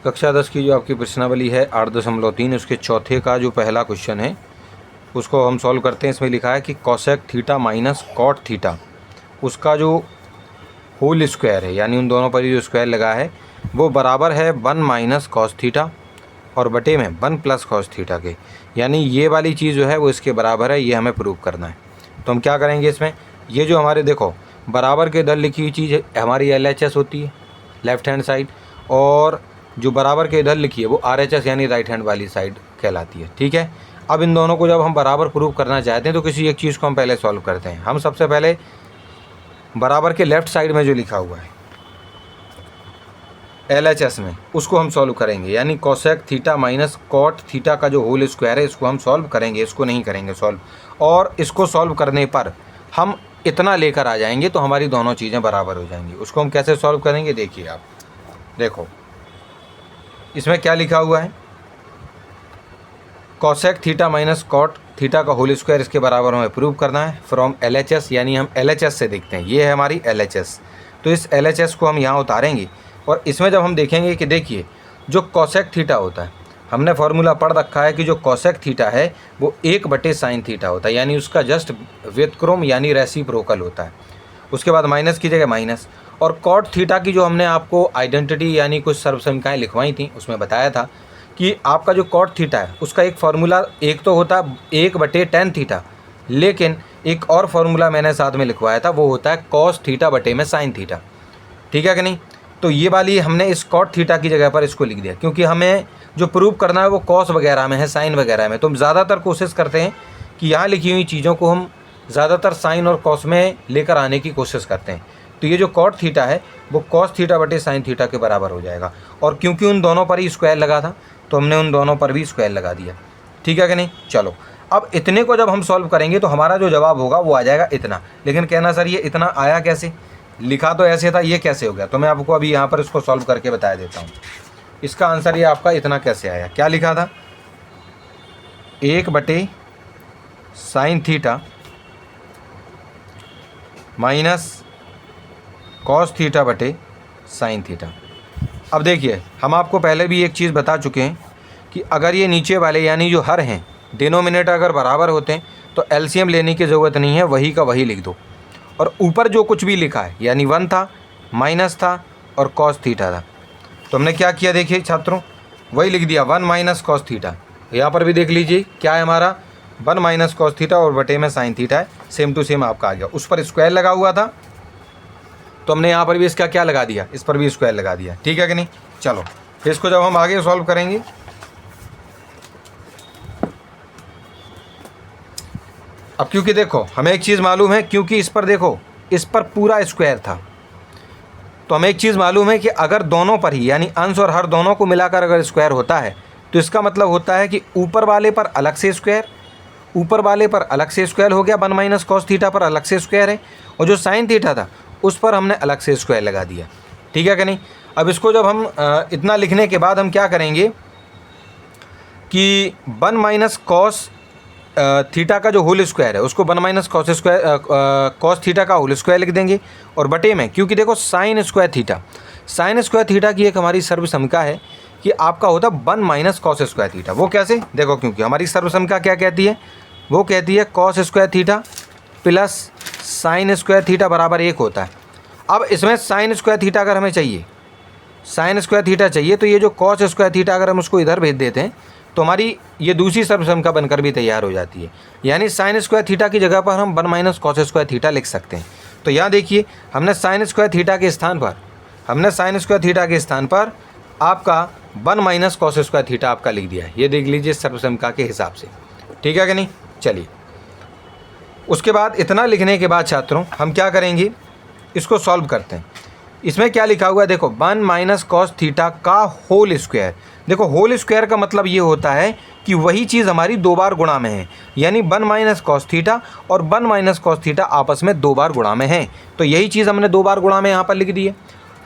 कक्षा 10 की जो आपकी प्रश्नावली है 8.3 उसके चौथे का जो पहला क्वेश्चन है उसको हम सॉल्व करते हैं। इसमें लिखा है कि cosec theta minus cot theta उसका जो होल स्क्वायर है यानी उन दोनों पर जो स्क्वायर लगा है वो बराबर है 1 माइनस कॉस थीटा और बटे में 1 प्लस कॉस थीटा के, यानी ये वाली चीज़ जो है वो इसके बराबर है। ये हमें प्रूव करना है। तो हम क्या करेंगे इसमें, ये जो हमारे देखो बराबर के इधर लिखी हुई चीज़ है हमारी LHS होती है लेफ़्ट हैंड साइड, और जो बराबर के इधर लिखी है वो RHS यानी राइट हैंड वाली साइड कहलाती है। ठीक है, अब इन दोनों को जब हम बराबर प्रूव करना चाहते हैं तो किसी एक चीज़ को हम पहले सॉल्व करते हैं। हम सबसे पहले बराबर के लेफ़्ट साइड में जो लिखा हुआ है LHS में उसको हम सॉल्व करेंगे, यानी cosec theta minus cot theta का जो होल स्क्वायर है इसको हम सॉल्व करेंगे, इसको नहीं करेंगे सॉल्व। और इसको सॉल्व करने पर हम इतना लेकर आ जाएंगे तो हमारी दोनों चीज़ें बराबर हो जाएंगी। उसको हम कैसे सॉल्व करेंगे देखिए आप, देखो इसमें क्या लिखा हुआ है, cosec theta minus cot theta का होल स्क्वायर इसके बराबर हमें प्रूव करना है फ्रॉम LHS, यानी हम LHS से देखते हैं। ये है हमारी LHS, तो इस LHS को हम यहाँ उतारेंगे और इसमें जब हम देखेंगे कि देखिए जो कोसेक थीटा होता है, हमने फार्मूला पढ़ रखा है कि जो कोसेक थीटा है वो 1/sin थीटा होता है, यानी उसका जस्ट व्युत्क्रम यानी रेसिप्रोकल होता है। उसके बाद माइनस की जगह माइनस, और कॉट थीटा की जो हमने आपको आइडेंटिटी यानी कुछ सर्वसंख्याएँ लिखवाई थी उसमें बताया था कि आपका जो कॉट थीटा है उसका एक फार्मूला एक तो होता है 1/tan थीटा, लेकिन एक और फार्मूला मैंने साथ में लिखवाया था वो होता है कॉस थीटा बटे में साइन थीटा। ठीक है कि नहीं, तो ये वाली हमने इस कॉट थीटा की जगह पर इसको लिख दिया क्योंकि हमें जो प्रूव करना है वो कॉस वगैरह में है, साइन वगैरह में। तो हम ज़्यादातर कोशिश करते हैं कि यहाँ लिखी हुई चीज़ों को हम ज़्यादातर साइन और कॉस में लेकर आने की कोशिश करते हैं। तो ये जो कॉट थीटा है वो कॉस थीटा बटे साइन थीटा के बराबर हो जाएगा, और क्योंकि उन दोनों पर ही स्क्वायर लगा था तो हमने उन दोनों पर भी स्क्वायर लगा दिया। ठीक है कि नहीं, चलो अब इतने को जब हम सॉल्व करेंगे तो हमारा जो जवाब होगा वो आ जाएगा इतना। लेकिन कहना सर ये इतना आया कैसे, लिखा तो ऐसे था, ये कैसे हो गया, तो मैं आपको अभी यहाँ पर इसको सॉल्व करके बता देता हूँ। इसका आंसर ये आपका इतना कैसे आया, क्या लिखा था 1/sin theta minus cos theta बटे साइन थीटा। अब देखिए हम आपको पहले भी एक चीज़ बता चुके हैं कि अगर ये नीचे वाले यानी जो हर हैं डिनोमिनेटर अगर बराबर होते हैं तो LCM लेने की ज़रूरत नहीं है, वही का वही लिख दो। और ऊपर जो कुछ भी लिखा है यानी 1 था, माइनस था और कॉस थीटा था, तो हमने क्या किया देखिए छात्रों, वही लिख दिया 1 माइनस कॉस थीटा। यहाँ पर भी देख लीजिए क्या है हमारा 1 माइनस कॉस थीटा और बटे में साइन थीटा है, सेम टू सेम आपका आ गया। उस पर स्क्वायर लगा हुआ था तो हमने यहाँ पर भी इसका क्या लगा दिया, इस पर भी स्क्वायर लगा दिया। ठीक है कि नहीं, चलो फिर इसको जब हम आगे सॉल्व करेंगे अब, क्योंकि देखो हमें एक चीज़ मालूम है, क्योंकि इस पर देखो इस पर पूरा स्क्वायर था, तो हमें एक चीज़ मालूम है कि अगर दोनों पर ही यानी अंश और हर दोनों को मिलाकर अगर स्क्वायर होता है तो इसका मतलब होता है कि ऊपर वाले पर अलग से स्क्वायर, ऊपर वाले पर अलग से स्क्वायर हो गया, 1 माइनस कॉस थीटा पर अलग से स्क्वायर है, और जो साइन थीटा था उस पर हमने अलग से स्क्वायर लगा दिया। ठीक है कि नहीं, अब इसको जब हम इतना लिखने के बाद हम क्या करेंगे कि 1 माइनस कॉस थीटा का जो होल स्क्वायर है उसको 1 minus cos square cos theta का होल स्क्वायर लिख देंगे, और बटे में क्योंकि देखो साइन स्क्वायर थीटा की एक हमारी सर्वसंख्या है कि आपका होता 1 माइनस कॉस स्क्वायर थीटा। वो कैसे देखो, क्योंकि हमारी सर्वसंख्या क्या कहती है, वो कहती है cos square theta plus sine square theta बराबर 1 होता है। अब इसमें साइन स्क्वायर थीटा अगर हमें चाहिए, साइन स्क्वायर थीटा चाहिए, तो ये जो कॉस स्क्वायर थीटा अगर हम उसको इधर भेज देते हैं तो हमारी ये दूसरी सर्वसंख्या बनकर भी तैयार हो जाती है, यानी साइन स्क्वायर थीटा की जगह पर हम 1 माइनस कॉस स्क्वायर थीटा लिख सकते हैं। तो यहाँ देखिए हमने साइन स्क्वायर थीटा के स्थान पर आपका 1 माइनस कॉस स्क्वायर थीटा आपका लिख दिया है, ये देख लीजिए सर्वसंख्या के हिसाब से। ठीक है कि नहीं, चलिए उसके बाद इतना लिखने के बाद छात्रों हम क्या करेंगे, इसको सॉल्व करते हैं। इसमें क्या लिखा हुआ है देखो 1 माइनस कॉस थीटा का होल स्क्वायर। देखो होल स्क्वायर का मतलब ये होता है कि वही चीज़ हमारी 2 बार गुणा में है, यानी 1 माइनस कॉस थीटा और 1 माइनस कॉस थीटा आपस में 2 बार गुणा में है, तो यही चीज़ हमने 2 बार गुणा में यहाँ पर लिख दी है।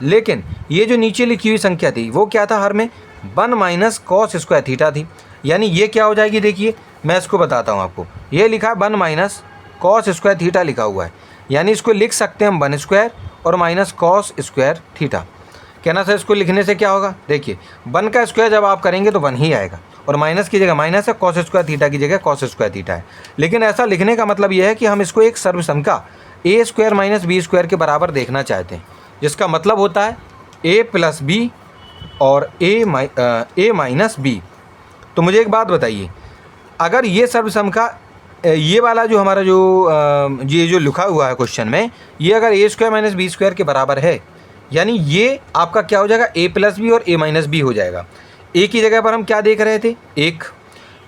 लेकिन ये जो नीचे लिखी हुई संख्या थी वो क्या था, हर में 1 माइनस कॉस स्क्वायर थीटा थी, यानी ये क्या हो जाएगी देखिए मैं इसको बताता हूँ आपको। ये लिखा है 1 माइनस कॉस स्क्वायर थीटा लिखा हुआ है, यानी इसको लिख सकते हैं हम 1 स्क्वायर और माइनस कॉस स्क्वायर थीटा। कहना सर इसको लिखने से क्या होगा, देखिए 1 का स्क्वायर जब आप करेंगे तो 1 ही आएगा, और माइनस की जगह माइनस है, कॉस स्क्वायर थीटा की जगह कॉस स्क्वायर थीटा है। लेकिन ऐसा लिखने का मतलब ये है कि हम इसको एक सर्वसम का ए स्क्वायर माइनस बी स्क्वायर के बराबर देखना चाहते हैं, जिसका मतलब होता है ए प्लस बी और ए माइनस बी। तो मुझे एक बात बताइए, अगर ये सर्वसम का ये वाला जो हमारा ये जो लिखा हुआ है क्वेश्चन में, ये अगर ए स्क्वायर माइनस बी स्क्वायर के बराबर है, यानी ये आपका क्या हो जाएगा, ए प्लस बी और ए माइनस बी हो जाएगा। ए की जगह पर हम क्या देख रहे थे, 1,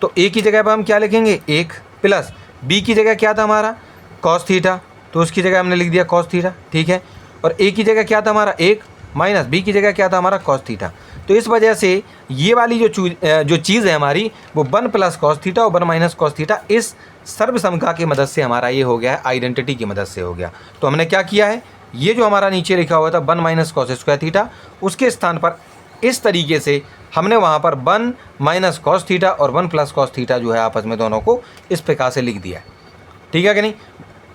तो ए की जगह पर हम क्या लिखेंगे 1 प्लस बी की जगह क्या था हमारा कॉस थीटा, तो उसकी जगह हमने लिख दिया कॉस थीटा, ठीक है। और ए की जगह क्या था हमारा 1 माइनस बी की जगह क्या था हमारा कॉस थीटा। तो इस वजह से ये वाली जो चीज़ है हमारी वो 1 प्लस कॉस थीटा और 1 माइनस कॉस थीटा इस सर्वसमका की मदद से हमारा ये हो गया है, आइडेंटिटी की मदद से हो गया। तो हमने क्या किया है, ये जो हमारा नीचे लिखा हुआ था 1 माइनस कॉस स्क्वायर थीटा, उसके स्थान पर इस तरीके से हमने वहाँ पर 1 माइनस कॉस थीटा और 1 प्लस कॉस थीटा जो है आपस में दोनों को इस प्रकार से लिख दिया है, ठीक है कि नहीं।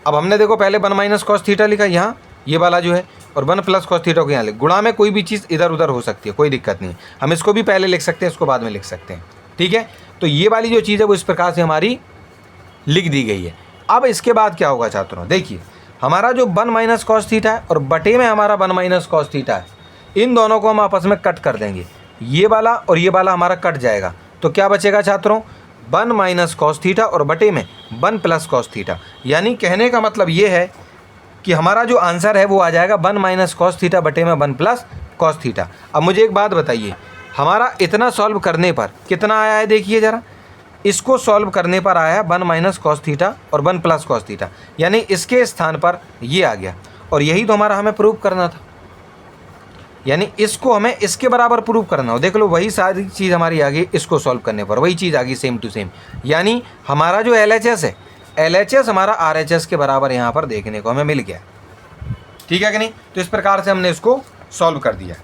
अब हमने देखो पहले 1 माइनस कॉस थीटा लिखा यहाँ ये वाला जो है, और 1 प्लस कॉस थीटा को यहाँ लिख, गुणा में कोई भी चीज़ इधर उधर हो सकती है, कोई दिक्कत नहीं, हम इसको भी पहले लिख सकते हैं, इसको बाद में लिख सकते हैं, ठीक है। तो ये वाली जो चीज़ है वो इस प्रकार से हमारी लिख दी गई है। अब इसके बाद क्या होगा छात्रों, देखिए हमारा जो 1 माइनस कॉस थीटा है और बटे में हमारा 1 माइनस कॉस थीटा है, इन दोनों को हम आपस में कट कर देंगे, ये वाला और ये वाला हमारा कट जाएगा, तो क्या बचेगा छात्रों 1 माइनस कॉस थीटा और बटे में 1 प्लस कॉस थीटा। यानी कहने का मतलब ये है कि हमारा जो आंसर है वो आ जाएगा 1 माइनस कॉस थीटा बटे में 1 प्लस कॉस थीटा। अब मुझे एक बात बताइए, हमारा इतना सॉल्व करने पर कितना आया है, देखिए ज़रा, इसको सॉल्व करने पर आया 1 माइनस कॉस थीटा और 1 प्लस कॉस थीटा, यानी इसके स्थान पर ये आ गया, और यही तो हमारा हमें प्रूव करना था, यानी इसको हमें इसके बराबर प्रूव करना हो। देख लो वही सारी चीज़ हमारी आ गई, इसको सॉल्व करने पर वही चीज़ आ गई सेम टू सेम, यानी हमारा जो LHS है, LHS हमारा RHS के बराबर यहाँ पर देखने को हमें मिल गया, ठीक है कि नहीं। तो इस प्रकार से हमने इसको सॉल्व कर दिया।